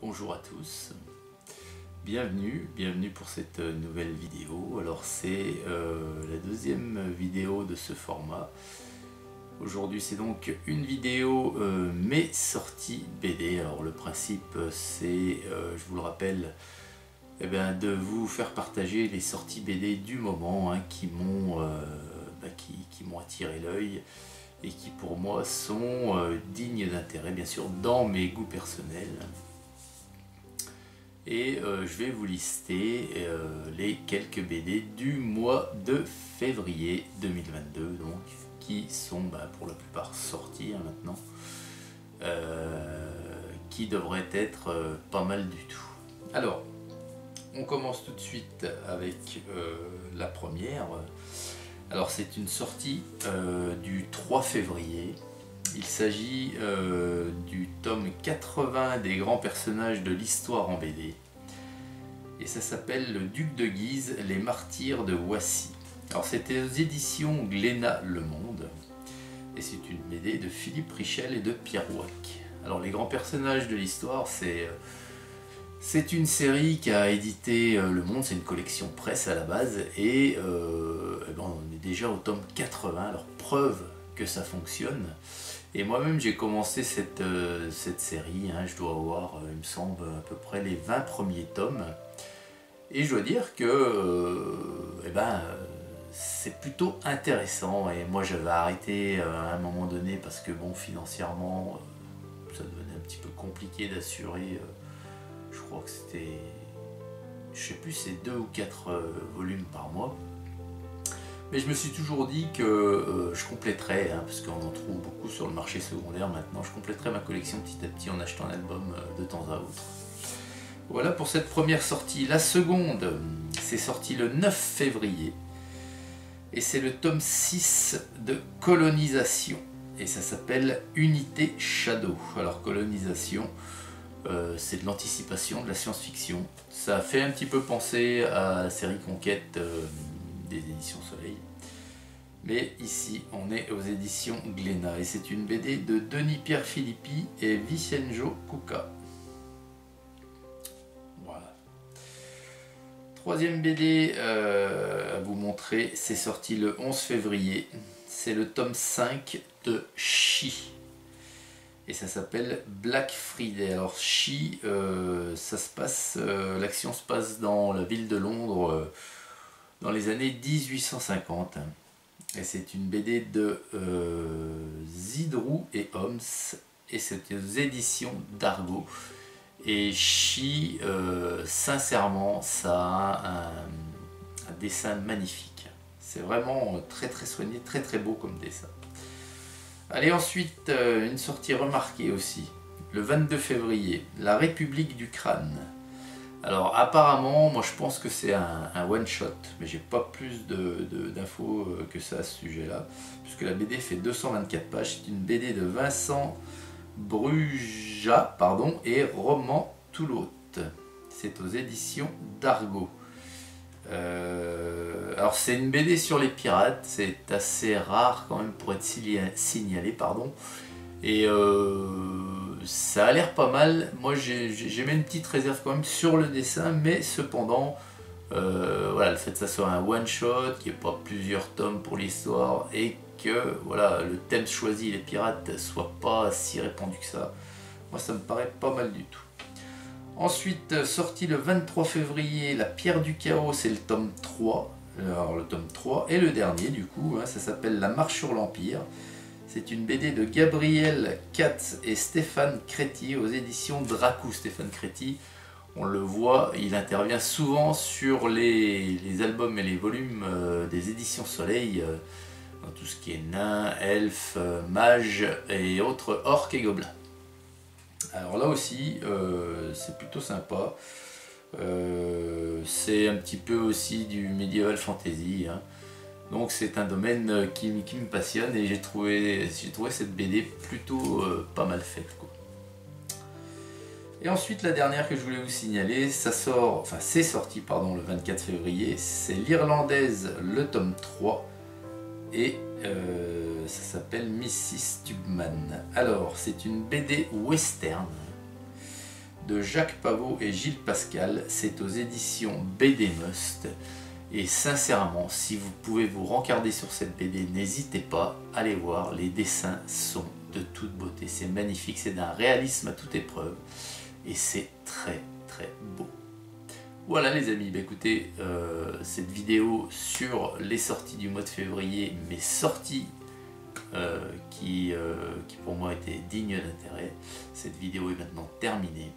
Bonjour à tous, bienvenue pour cette nouvelle vidéo. Alors c'est la deuxième vidéo de ce format. Aujourd'hui c'est donc une vidéo mes sorties BD. Alors le principe c'est, je vous le rappelle, de vous faire partager les sorties BD du moment qui m'ont attiré l'œil et qui pour moi sont dignes d'intérêt, bien sûr dans mes goûts personnels. Et je vais vous lister les quelques BD du mois de février 2022, donc, qui sont pour la plupart sortis maintenant, qui devraient être pas mal du tout. Alors, on commence tout de suite avec la première. Alors c'est une sortie du 3 février. Il s'agit du tome 80 des grands personnages de l'histoire en BD. Et ça s'appelle Le Duc de Guise, les martyrs de Wassy. Alors c'était aux éditions Glénat Le Monde. Et c'est une BD de Philippe Richel et de Pierre Wack. Alors les grands personnages de l'histoire, c'est une série qu'a édité Le Monde, c'est une collection presse à la base. Et on est déjà au tome 80, alors preuve que ça fonctionne. Et moi-même j'ai commencé cette série, je dois avoir, il me semble, à peu près les 20 premiers tomes. Et je dois dire que c'est plutôt intéressant. Et moi j'avais arrêté à un moment donné parce que bon, financièrement, ça devenait un petit peu compliqué d'assurer. Je crois que c'était, je sais plus, c'est 2 ou 4 volumes par mois. Mais je me suis toujours dit que je compléterais, parce qu'on en trouve beaucoup sur le marché secondaire maintenant, je compléterais ma collection petit à petit en achetant un album de temps à autre. Voilà pour cette première sortie. La seconde, c'est sorti le 9 février. Et c'est le tome 6 de Colonisation. Et ça s'appelle Unité Shadow. Alors Colonisation, c'est de l'anticipation, de la science-fiction. Ça fait un petit peu penser à la série Conquête des éditions Soleil. Mais ici, on est aux éditions Glénat. Et c'est une BD de Denis-Pierre Philippi et Vicenzo Cucca. Voilà. Troisième BD à vous montrer, c'est sorti le 11 février. C'est le tome 5 de Chi. Et ça s'appelle Black Friday. Alors Chi, l'action se passe dans la ville de Londres dans les années 1850. Et c'est une BD de Zidrou et Homs. Et c'est aux éditions d'Argo. Et Chi, sincèrement, ça a un dessin magnifique. C'est vraiment très très soigné, très très beau comme dessin. Allez, ensuite, une sortie remarquée aussi, le 22 février, La République du Crâne. Alors apparemment, moi je pense que c'est un one-shot, mais j'ai pas plus d'infos que ça à ce sujet-là, puisque la BD fait 224 pages, c'est une BD de Vincent Brujat et Roman Toulotte. C'est aux éditions d'Argo. Alors c'est une BD sur les pirates, c'est assez rare quand même pour être signalé, et ça a l'air pas mal. Moi j'ai mis une petite réserve quand même sur le dessin, mais cependant voilà, le fait que ça soit un one shot, qu'il n'y ait pas plusieurs tomes pour l'histoire et que voilà, le thème choisi, les pirates, soit pas si répandu que ça, moi ça me paraît pas mal du tout. Ensuite, sorti le 23 février, La Pierre du Chaos, c'est le tome 3. Alors le tome 3 est le dernier du coup, ça s'appelle La Marche sur l'Empire. C'est une BD de Gabriel Katz et Stéphane Créti aux éditions Dracou. Stéphane Créti, on le voit, il intervient souvent sur les albums et les volumes des éditions Soleil, dans tout ce qui est nains, elfes, mages et autres orques et gobelins. Alors là aussi, c'est plutôt sympa. C'est un petit peu aussi du medieval fantasy. Donc c'est un domaine qui me passionne et j'ai trouvé cette BD plutôt pas mal faite, quoi. Et ensuite la dernière que je voulais vous signaler, c'est sorti le 24 février, c'est l'Irlandaise, le tome 3. Et ça s'appelle Mrs. Tubman. Alors, c'est une BD western de Jacques Pavot et Gilles Pascal. C'est aux éditions BD Must. Et sincèrement, si vous pouvez vous rencarder sur cette BD, n'hésitez pas à aller voir. Les dessins sont de toute beauté. C'est magnifique, c'est d'un réalisme à toute épreuve. Et c'est très très beau. Voilà les amis, bah écoutez, cette vidéo sur les sorties du mois de février, mes sorties qui pour moi étaient dignes d'intérêt. Cette vidéo est maintenant terminée.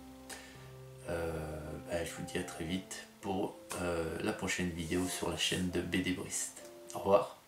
Je vous dis à très vite pour la prochaine vidéo sur la chaîne de BD Brist. Au revoir.